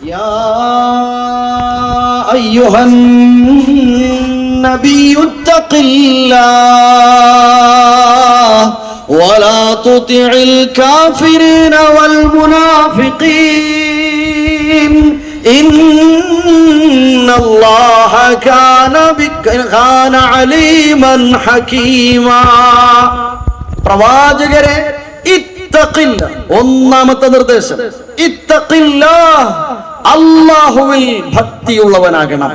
يا أيها النبي اتق الله ولا تطع الكافرين والمنافقين إن الله كان عليما حكيما. പ്രവാചകരെ ഇത്തഖില്ല, ഒന്നാമത്തെ നിർദ്ദേശം ഇത്തഖില്ല, അല്ലാഹുവിൽ ഭക്തിയുള്ളവനാകണം.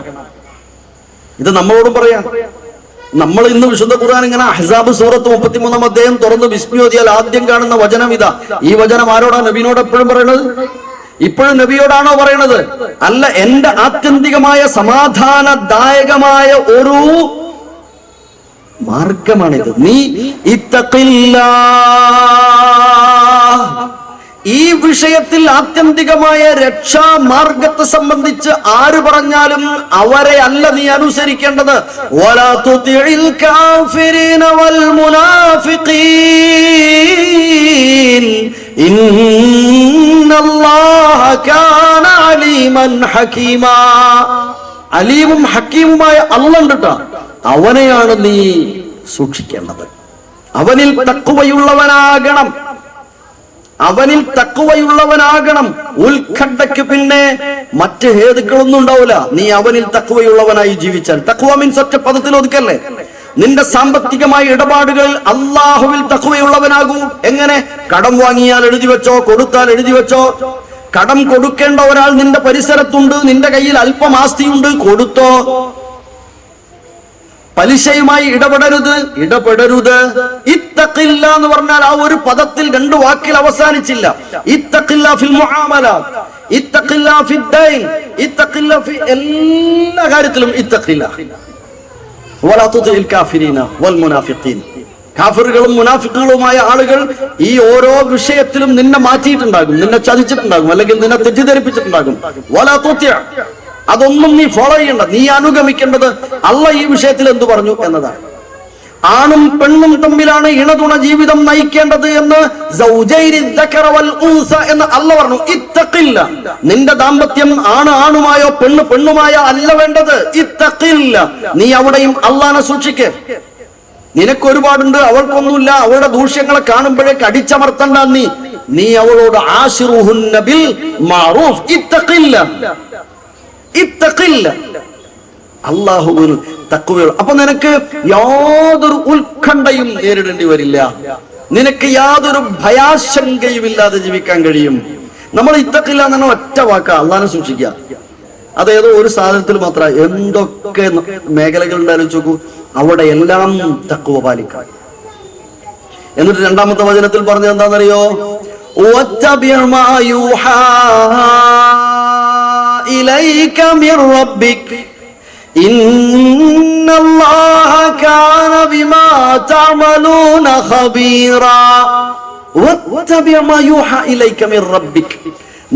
ഇത് നമ്മളോടും പറയാം. നമ്മൾ ഇന്ന് വിശുദ്ധ ഖുർആൻ ഇങ്ങനെ അഹ്സാബ് സൂറത്ത് 33 അധ്യായം തുറന്ന് ബിസ്മി ഓതിയാൽ ആദ്യം കാണുന്ന വചനം ഇതാ. ഈ വചനം ആരോടാ? നബിയോട് എപ്പോഴും പറയണത്? ഇപ്പോഴും നബിയോടാണോ പറയണത്? അല്ല, എന്റെ ആത്യന്തികമായ സമാധാനദായകമായ ഒരു മാർഗമാണിത്. നീ ഇത്തഖില്ലാ, ഈ വിഷയത്തിൽ ആത്യന്തികമായ രക്ഷാമാർഗത്തെ സംബന്ധിച്ച് ആര് പറഞ്ഞാലും അവരെ അല്ല നീ അനുസരിക്കേണ്ടത്. വലാ തുതിഇൽ കാഫിരീന വൽ മുനാഫിഖീൻ ഇന്നല്ലാഹ കാന അലീമൻ ഹകീമാ. അലീമും ഹക്കീമുമായ അല്ലാഹ് ഉണ്ട്, അവനെയാണ് നീ സൂക്ഷിക്കേണ്ടത്. അവനിൽ തഖ്വയുള്ളവനാകണം, അവനിൽ തഖ്വയുള്ളവനാകണം. ഉത്കണ്ഠയ്ക്ക് പിന്നെ മറ്റ് ഹേതുക്കളൊന്നും ഉണ്ടാവില്ല. നീ അവനിൽ തഖ്വയുള്ളവനായി ജീവിച്ചാൽ. തഖ്വ മീൻസ് ഒറ്റ പദത്തിൽ ഒതുക്കല്ലേ. നിന്റെ സാമ്പത്തികമായ ഇടപാടുകളിൽ അല്ലാഹുവിൽ തഖ്വയുള്ളവനാകൂ. എങ്ങനെ? കടം വാങ്ങിയാൽ എഴുതി വെച്ചോ, കൊടുത്താൽ എഴുതി വെച്ചോ. കടം കൊടുക്കേണ്ട ഒരാൾ നിന്റെ പരിസരത്തുണ്ട്, നിന്റെ കയ്യിൽ അല്പം ആസ്തിയുണ്ട്, കൊടുത്തോ. പലിശയുമായി ഇടപെടരുത്. ഇത്തഖില്ല എന്ന് പറഞ്ഞാൽ ആ ഒരു പദത്തിൽ രണ്ട് വാക്കിൽ അവസാനിച്ചില്ല. ഇത്തഖില്ല ഫിൽ മുആമലാത്ത്, ഇത്തഖില്ല ഫിൽ ദൈൻ, ഇത്തഖില്ല ഫി എല്ലാ കാര്യത്തിലും ഇത്തഖില്ല. വലാ തുതിഇൽ കാഫിരീന വൽ മുനാഫിഖീൻ, കാഫിറുകളും മുനാഫിഖുകളുമായ ആളുകൾ ഈ ഓരോ വിഷയത്തിലും നിന്നെ മാറ്റിയിട്ടുണ്ടാകും, നിന്നെ ചതിച്ചിട്ടുണ്ടാകും, അല്ലെങ്കിൽ നിന്നെ തെറ്റിദ്ധരിപ്പിച്ചിട്ടുണ്ടാകും. വലാ തുതി', അതൊന്നും നീ ഫോളോ ചെയ്യേണ്ട. നീ അനുഗമിക്കേണ്ടത് അല്ലാഹ് ഈ വിഷയത്തിൽ എന്തു പറഞ്ഞു എന്നതാണ്. ആണും പെണ്ണും തമ്മിലാണ് ഇണതുണ ജീവിതം നയിക്കേണ്ടത് എന്ന് എന്ന് അല്ലാഹ് പറഞ്ഞു. ഇത്തഖില്ല, നിന്റെ ദാമ്പത്യം ആണുമായോ പെണ്ണുമായോ അല്ല വേണ്ടത്. ഇത്തഖില്ല, നീ അവിടെയും അല്ലാഹനെ സൂക്ഷിക്ക്. നിനക്ക് ഒരുപാടുണ്ട്, അവൾക്കൊന്നുമില്ല. അവളുടെ ദൂഷ്യങ്ങളെ കാണുമ്പോഴേക്ക് അടിച്ചമർത്തണ്ട. നീ അവളോട് ആശിറുഹുന്ന ബിൽ മഅറൂഫ്. ഇത്തഖില്ല, അല്ലാഹുവിൽ തഖ്വ. അപ്പൊ നിനക്ക് യാതൊരു ഉത്കണ്ഠയും നേരിടേണ്ടി വരില്ല, നിനക്ക് യാതൊരു ഭയാശങ്കയും ഇല്ലാതെ ജീവിക്കാൻ കഴിയും. നമ്മൾ ഇത്തഖില്ല എന്ന ഒറ്റ വാക്ക അല്ലാഹനെ സൂക്ഷിക്കുക. അതേതോ ഒരു സാധനത്തിൽ മാത്രം എന്തൊക്കെ മേഖലകൾ ഉണ്ടായാലും ചോക്കൂ, അവിടെ എല്ലാം തഖ്വ പാലിക്കാൻ. എന്നിട്ട് രണ്ടാമത്തെ വചനത്തിൽ പറഞ്ഞത് എന്താണെന്നറിയോ? إليك من ربك إن الله كان بما تعملون خبيرا واتبع ما يوحى إليك من ربك.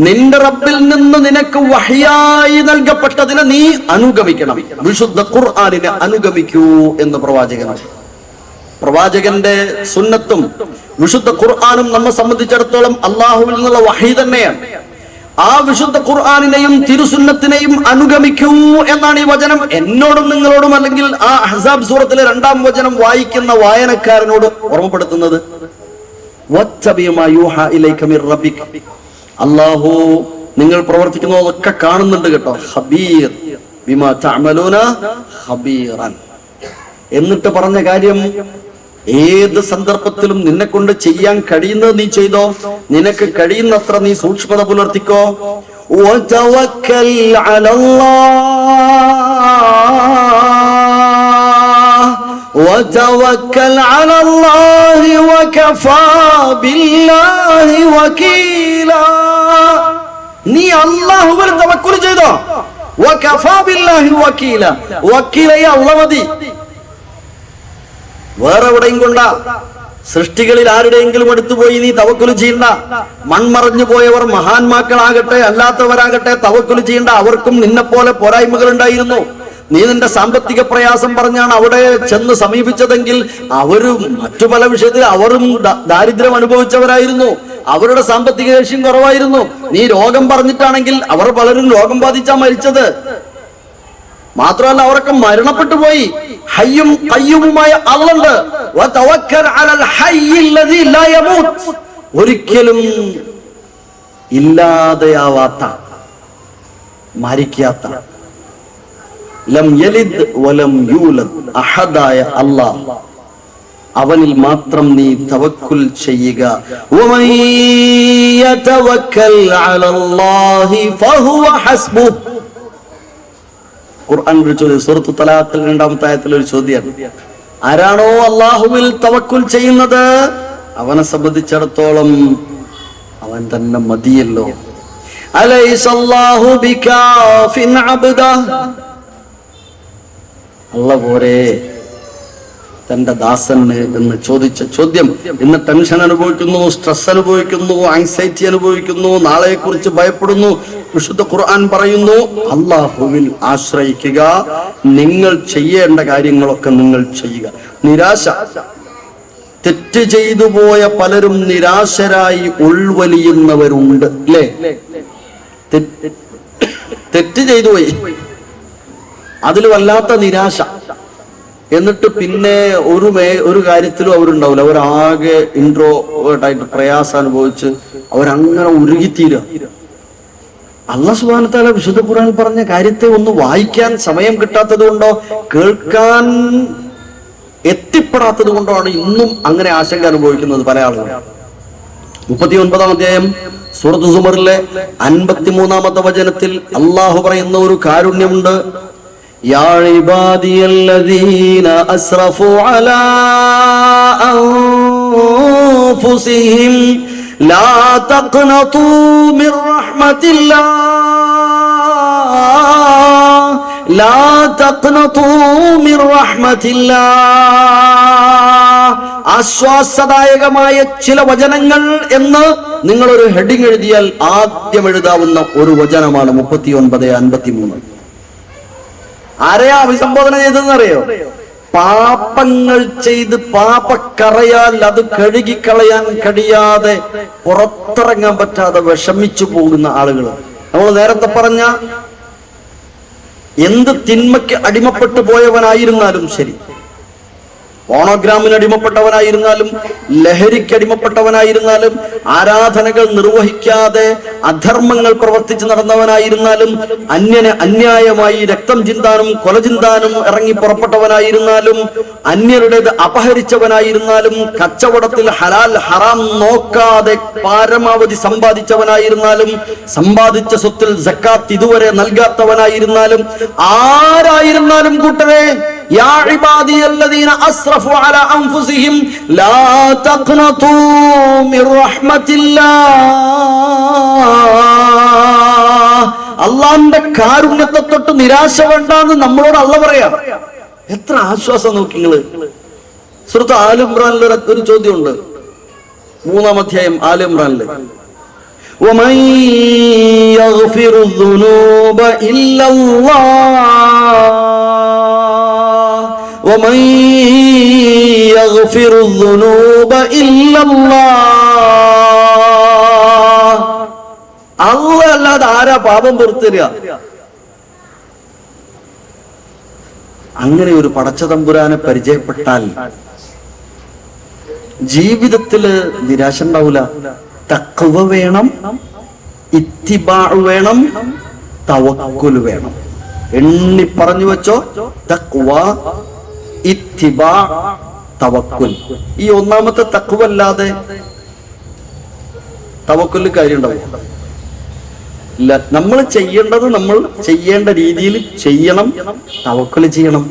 നിന്റെ റബ്ബിൽ നിന്ന് നിനക്ക് വഹ്യായി നൽകപ്പെട്ടതിനെ നീ അനുഗമിക്കണം. വിശുദ്ധ ഖുർആനിനെ അനുഗമിക്കൂ എന്ന് പ്രവാചകന്റെ സുന്നത്തും വിശുദ്ധ ഖുർആനും നമ്മെ സംബന്ധിച്ചിടത്തോളം അല്ലാഹുവിൽ നിന്നുള്ള വഹി തന്നെയാണ്. ആ വിശുദ്ധ ഖുർആനിനെയും തിരുസുന്നത്തിനെയും അനുഗമിക്കൂ എന്നാണ് ഈ വചനം എന്നോടും നിങ്ങളോടും, അല്ലെങ്കിൽ ആ അഹ്സാബ് സൂറത്തിലെ 2-ാം വചനം വായിക്കുന്ന വായനക്കാരനോട് ഓർമ്മപ്പെടുത്തുന്നത്. അല്ലാഹു നിങ്ങൾ പ്രവർത്തിക്കുന്നതൊക്കെ കാണുന്നുണ്ട് കേട്ടോ. ഖബീർ ബിമാ തഅമലൂന ഖബീറൻ. എന്നിട്ട് പറഞ്ഞ കാര്യം, ഏത് സന്ദർഭത്തിലും നിന്നെ കൊണ്ട് ചെയ്യാൻ കഴിയുന്നത് നീ ചെയ്തോ, നിനക്ക് കഴിയുന്നത്ര നീ സൂക്ഷ്മത പുലർത്തിക്കോ. വതവക്കൽ അലല്ലാഹി വകഫാ ബില്ലാഹി വകീലാ. നീ അല്ലാഹുവിൽ തവക്കുൽ ചെയ്തോ. വകഫാ ബില്ലാഹി വകീലാ, വക്കീലായി അല്ലാഹ് മതി. വേറെ എവിടെയും കൊണ്ട സൃഷ്ടികളിൽ ആരുടെയെങ്കിലും അടുത്തുപോയി നീ തവക്കുൽ ചെയ്യണ്ട. മൺമറഞ്ഞു പോയവർ മഹാന്മാക്കളാകട്ടെ അല്ലാത്തവരാകട്ടെ തവക്കുൽ ചെയ്യണ്ട. അവർക്കും നിന്നെ പോലെ പോരായ്മകൾ ഉണ്ടായിരുന്നു. നീ നിന്റെ സാമ്പത്തിക പ്രയാസം പറഞ്ഞാണ് അവിടെ ചെന്ന് സമീപിച്ചതെങ്കിൽ അവരും മറ്റു പല വിഷയത്തിൽ അവരും ദാരിദ്ര്യം അനുഭവിച്ചവരായിരുന്നു, അവരുടെ സാമ്പത്തിക ശേഷിയും കുറവായിരുന്നു. നീ രോഗം പറഞ്ഞിട്ടാണെങ്കിൽ അവർ പലരും രോഗം ബാധിച്ചാ മരിച്ചത്. മാത്രമല്ല അവരൊക്കെ മരണപ്പെട്ടു പോയി. ഹയ്യും ഖയ്യൂമുമായ അല്ലാഹുണ്ട്. വതവക്കൽ അലൽ ഹയ്യിൽ ലദീ ലാ യമൂത്ത്, ഒരിക്കലും ഇല്ലാതെയാവാത്ത, മരിക്കാത്ത, ലം യലിദ് വലം യൂലദ് അഹദായ അല്ലാഹ്, അവനിൽ മാത്രം നീ തവക്കുൽ ചെയ്യുക. വമൻ യതവക്കൽ അലല്ലാഹി ഫഹുവ ഹസ്ബുഹ്. ഖുർആൻ ഒരു ചോദ്യം, സൂറത്ത് തലാഖിൽ 2-ാമത്തെ ആയത്തിൽ ഒരു ചോദ്യമാണ്. ആരാണോ അല്ലാഹുവിൽ തവക്കുൽ ചെയ്യുന്നത് അവനെ സംബന്ധിച്ചിടത്തോളം അവൻ തന്നെ മതിയല്ലോ. അലൈസല്ലാഹു ബികാഫിൻ അബ്ദഹ്, അല്ലാഹു പോരെ തന്റെ ദാസന് എന്ന് ചോദിച്ച ചോദ്യം ഇന്ന് ടെൻഷൻ അനുഭവിക്കുന്നു, സ്ട്രെസ് അനുഭവിക്കുന്നു, ആങ്സൈറ്റി അനുഭവിക്കുന്നു, നാളെ കുറിച്ച് ഭയപ്പെടുന്നു. വിശുദ്ധ ഖുർആൻ പറയുന്നു, അല്ലാഹുവിൽ ആശ്രയിക്കുക, നിങ്ങൾ ചെയ്യേണ്ട കാര്യങ്ങളൊക്കെ നിങ്ങൾ ചെയ്യുക. നിരാശ, തെറ്റ് ചെയ്തു പോയ പലരും നിരാശരായി ഉൾവലിയുന്നവരുണ്ട് അല്ലേ? തെറ്റ് ചെയ്തു പോയി, അതിൽ വല്ലാത്ത നിരാശ, എന്നിട്ട് പിന്നെ ഒരു കാര്യത്തിലും അവരുണ്ടാവില്ല, അവരാകെ ഇൻട്രോവേർട്ടായിട്ട് പ്രയാസം അനുഭവിച്ച് അവരങ്ങനെ ഉരുകിത്തീരുക. അല്ലാഹു സുബ്ഹാനഹു വ തആല വിശുദ്ധ ഖുർആൻ പറഞ്ഞ കാര്യത്തെ ഒന്ന് വായിക്കാൻ സമയം കിട്ടാത്തത് കൊണ്ടോ കേൾക്കാൻ എത്തിപ്പെടാത്തത് കൊണ്ടോ ആണ് ഇന്നും അങ്ങനെ ആശങ്ക അനുഭവിക്കുന്നത് പല ആളുകളും. 39-ാം അധ്യായം സൂറത്ത് സുമറിലെ 53-ാമത്തെ വചനത്തിൽ അല്ലാഹു പറയുന്ന ഒരു കാരുണ്യമുണ്ട്. യാ ഇബാദിയല്ലദീന അസ്റഫു അലാ അൻഫുസിഹിം ലാ തഖ്നതു മിർ റഹ്മത്തില്ലാഹ്, ലാ തഖ്നതു മിർ റഹ്മത്തില്ലാഹ്. ആശ്വാസദായകമായ ചില വചനങ്ങൾ എന്ന് നിങ്ങൾ ഒരു ഹെഡിങ് എഴുതിയാൽ ആദ്യം എഴുതാവുന്ന ഒരു വചനമാണ് 39:53. ആരെയാ അഭിസംബോധന ചെയ്തെന്നറിയോ? പാപങ്ങൾ ചെയ്ത് പാപക്കറയാൽ അത് കഴുകിക്കളയാൻ കഴിയാതെ പുറത്തിറങ്ങാൻ പറ്റാതെ വിഷമിച്ചു പോകുന്ന ആളുകൾ. നമ്മൾ നേരത്തെ പറഞ്ഞ എന്ത് തിന്മയ്ക്ക് അടിമപ്പെട്ടു പോയവനായിരുന്നാലും ശരി, പോണോഗ്രാമിന് അടിമപ്പെട്ടവനായിരുന്നാലും ലഹരിക്ക് അടിമപ്പെട്ടവനായിരുന്നാലും ആരാധനകൾ നിർവഹിക്കാതെ അധർമ്മങ്ങൾ പ്രവർത്തിച്ച് നടന്നവനായിരുന്നാലും അന്യനെ അന്യായമായി രക്തം ചിന്താനും കൊല ചിന്താനും ഇറങ്ങി പുറപ്പെട്ടവനായിരുന്നാലും അന്യരുടേത് അപഹരിച്ചവനായിരുന്നാലും കച്ചവടത്തിൽ ഹലാൽ ഹറാം നോക്കാതെ പരമാവധി സമ്പാദിച്ചവനായിരുന്നാലും സമ്പാദിച്ച സ്വത്തിൽ സക്കാത്ത് ഇതുവരെ നൽകാത്തവനായിരുന്നാലും ആരായിരുന്നാലും കൂട്ടരെ, യാ ഇബാദിയല്ലദീന അസ്റഫു അലാ അൻഫുസിഹിം ലാ തഖ്നതു മിർ റഹ്മത്തില്ലാഹ്. അല്ലാഹുവിന്റെ കാരുണ്യത്തെ തൊട്ട് നിരാശ വേണ്ടാന്ന് നമ്മളോട് അല്ലാഹു പറയാ. എത്ര ആശ്വാസം നോക്കി നിങ്ങള്. സൂറത്ത് ആൽ ഇംറാനിൽ ഒരു ചോദ്യമുണ്ട്, 3-ാം അധ്യായം ആൽ ഇംറാനിൽ. വമൻ യഗ്ഫിറു ദുനൂബ ഇല്ലല്ലാഹ് ومن يغفر الذنوب إلا الله. അല്ലാഹു അല്ലാതെ ആരാ പാപം പൊറുത്തരിക? അങ്ങനെ ഒരു പടച്ചതമ്പുരാനെ പരിചയപ്പെട്ടാൽ ജീവിതത്തില് നിരാശ ഉണ്ടാവില്ല. തഖ്വ വേണം, ഇത്തിബാ വേണം, തവക്കുൽ വേണം. എണ്ണി പറഞ്ഞു വെച്ചോ, തഖ്വ, ഇത്തിബാ, തവക്കുൽ. ഈ ഒന്നാമത്തെ തഖ്വ അല്ലാതെ തവക്കുലിൽ കാര്യം ഉണ്ടാവും ഇല്ല. നമ്മൾ ചെയ്യേണ്ടത് നമ്മൾ ചെയ്യേണ്ട രീതിയിൽ ചെയ്യണം, തവക്കുൽ ചെയ്യണം.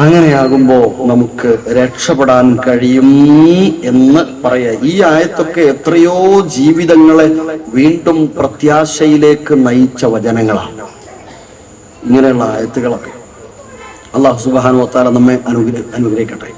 അങ്ങനെയാകുമ്പോ നമുക്ക് രക്ഷപ്പെടാൻ കഴിയും എന്ന് പറയാ. ഈ ആയത്തൊക്കെ എത്രയോ ജീവിതങ്ങളെ വീണ്ടും പ്രത്യാശയിലേക്ക് നയിച്ച വചനങ്ങളാണ് ഇങ്ങനെയുള്ള ആയത്തുകളൊക്കെ. അല്ലാഹു സുബ്ഹാനഹു വ തആല നമ്മെ അനുഗ്രഹിക്കട്ടെ.